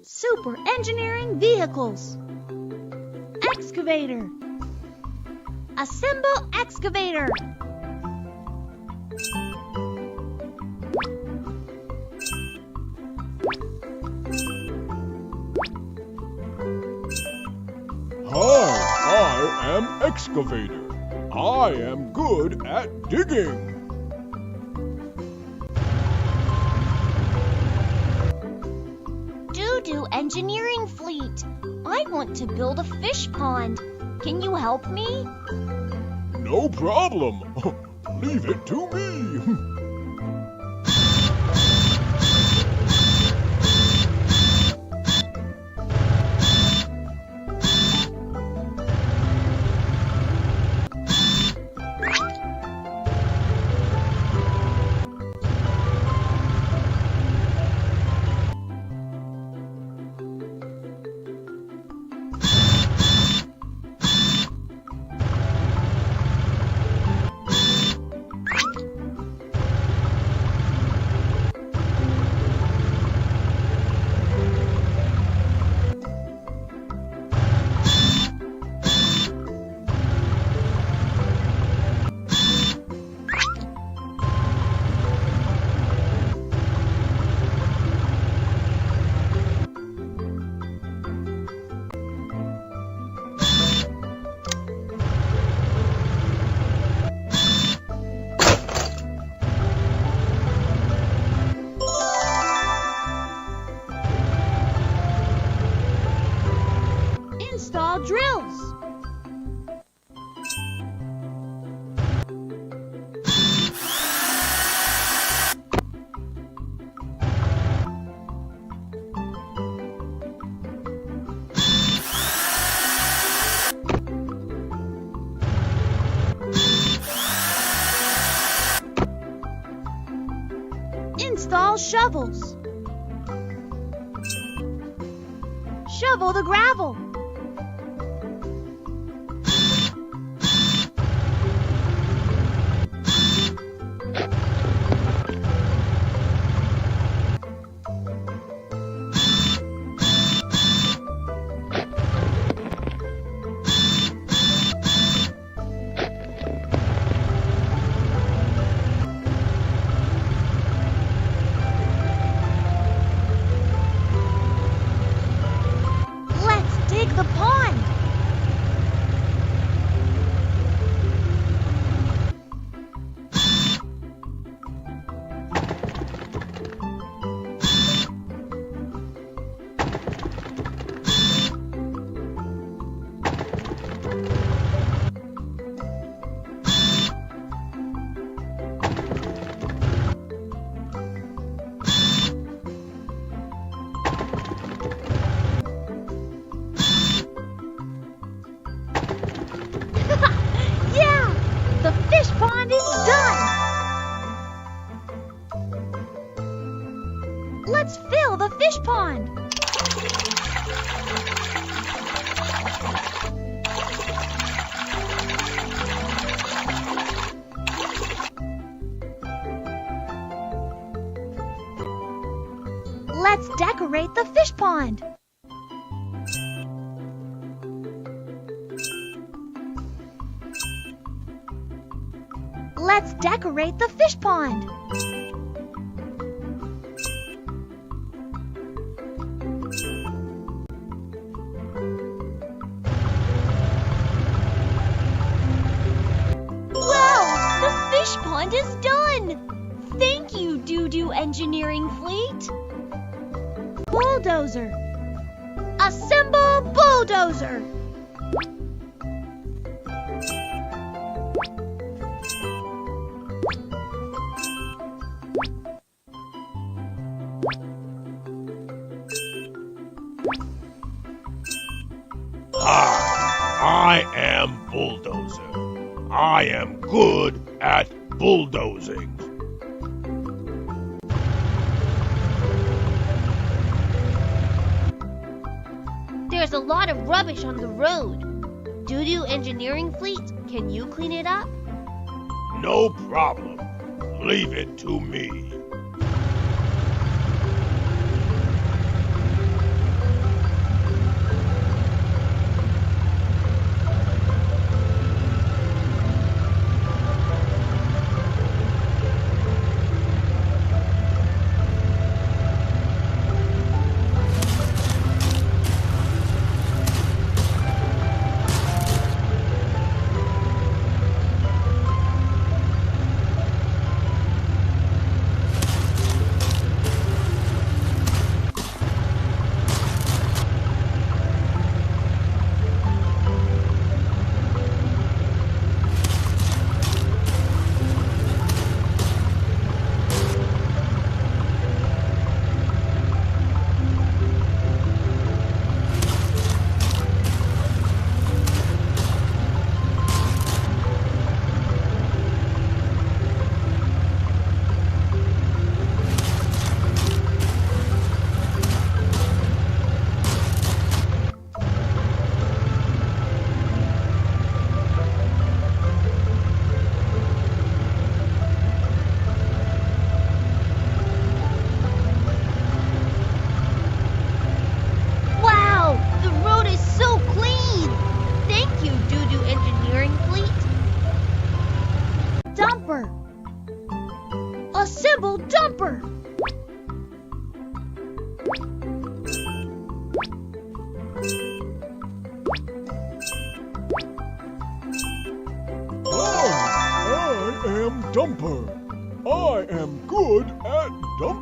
Super engineering vehicles. Excavator. Assemble excavator. Hi, I am Excavator. I am good at digging. Doo-doo engineering fleet. I want to build a fish pond. Can you help me? No problem. Leave it to me. Install drills. Install shovels. Shovel the gravel. Dig the pond. The fish pond is done! Let's fill the fish pond! Let's decorate the fish pond! Let's decorate the fish pond. Wow, the fish pond is done! Thank you, Doo-doo Engineering Fleet. Bulldozer. Assemble bulldozer. Hi, I am Bulldozer. I am good at bulldozing. There's a lot of rubbish on the road. Doo-doo Engineering Fleet, can you clean it up? No problem. Leave it to me.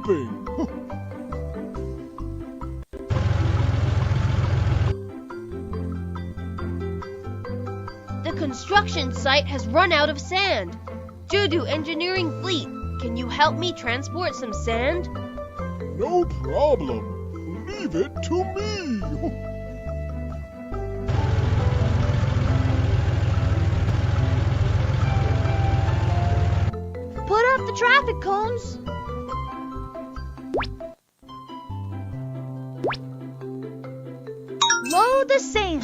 helping. The construction site has run out of sand. Doo-doo engineering fleet, can you help me transport some sand? No problem. Leave it to me. Put up the traffic cones. Load the sand.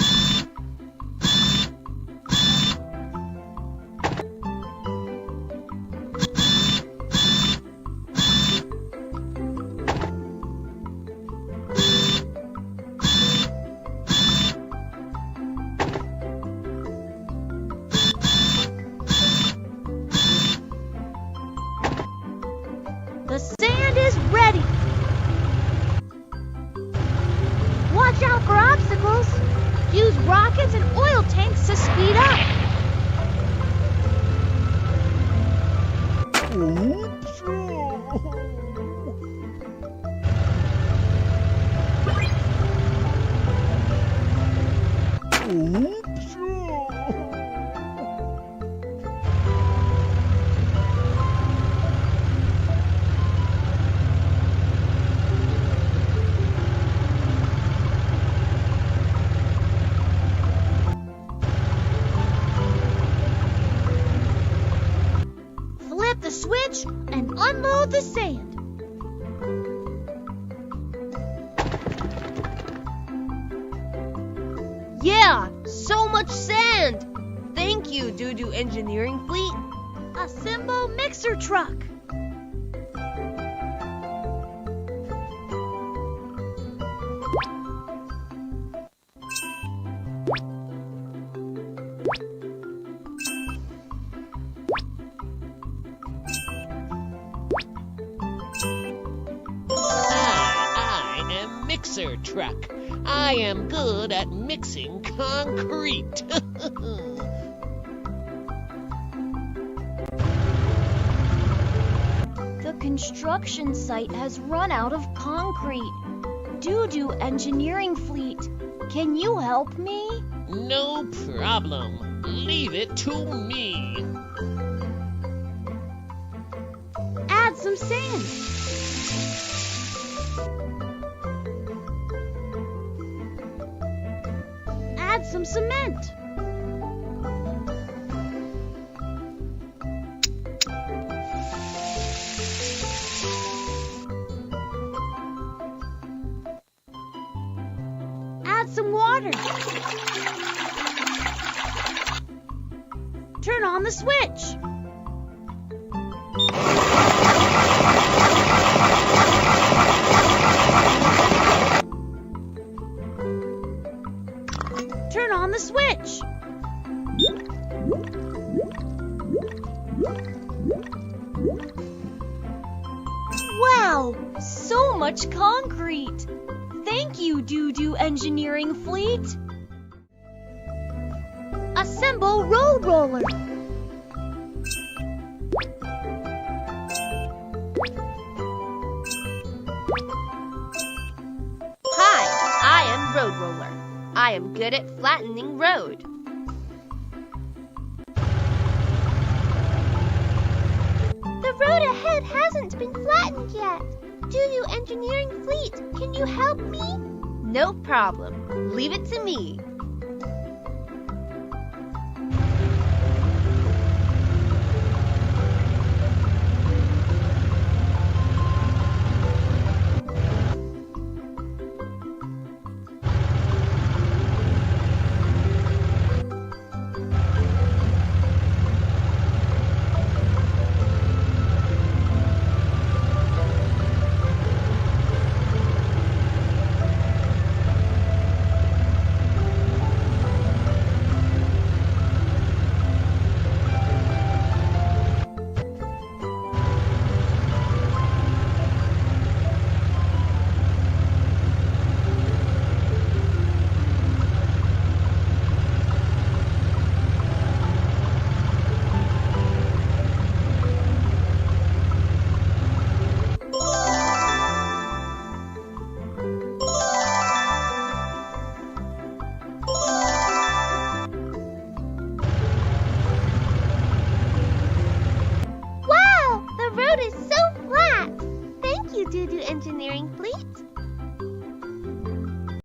The sand is ready. Watch out for obstacles. Use rockets and oil tanks to speed up. Oops. Oops. Flip the switch and unload the sand. Yeah, so much sand. Thank you, Doo-doo engineering fleet. Assemble mixer truck. I am mixer truck. I am good at mixing concrete. The construction site has run out of concrete. Doo-doo engineering fleet, can you help me? No problem. Leave it to me. Add some sand. Add some cement. Add some water. Turn on the switch. Turn on the switch. Wow, so much concrete. Thank you, Doo-doo engineering fleet. Assemble road roller. Hi, I am road roller. I am good at flattening road. The road ahead hasn't been flattened yet. Doo-doo engineering fleet, can you help me? No problem. Leave it to me.